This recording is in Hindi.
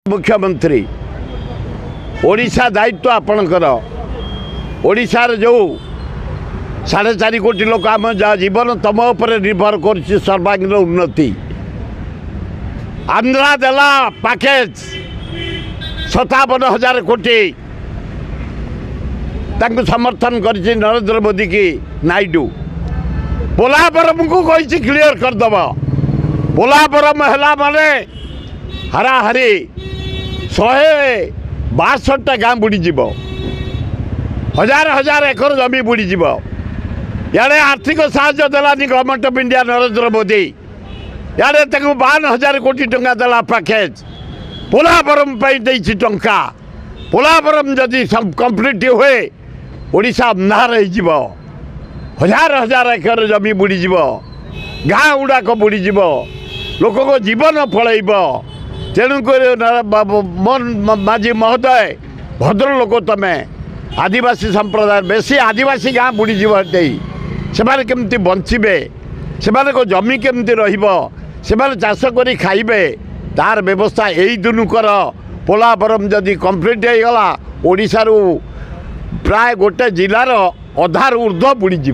मुख्यमंत्री ओडिशा दायित्व आपणकर ओडिशार जो 4.5 कोटी लोक आम जीवन तम उपर निर्भर कर सर्वांगीन उन्नति आंध्रा देला पैकेज 57,000 कोटी समर्थन कर नरेंद्र मोदी की नायडू पोलावरम को कही क्लियर करदेव पोलावरम है माने हाराहारी 162टा गाँ बुड़ीज हजार हजार एकर जमी बुड़ीज यारे आर्थिक साहाय्य देलानी government of India Narendra Modi यारे 52,000 कोटी टंका देला पैकेज पोलावरम टंका पोलावरम जदि कंप्लीट हुए ओडिशा अंधार हो हजार हजार एकर जमी बुड़ीज गाँ गुड़ाक बुड़ीज लोक को जीवन पलैब तेणुक माझी महोदय भद्र लोक तमें आदिवासी संप्रदाय बेसी आदिवासी गाँ बुड़ीज से केमती बचे से जमी केमती रही चाष कर खाइबे तार व्यवस्था यही दुनुकर पोलावरम जदि कंप्लीट हो गला ओडिशा प्राय गोटे जिलार अधार ऊर्ध्व बुड़ीज।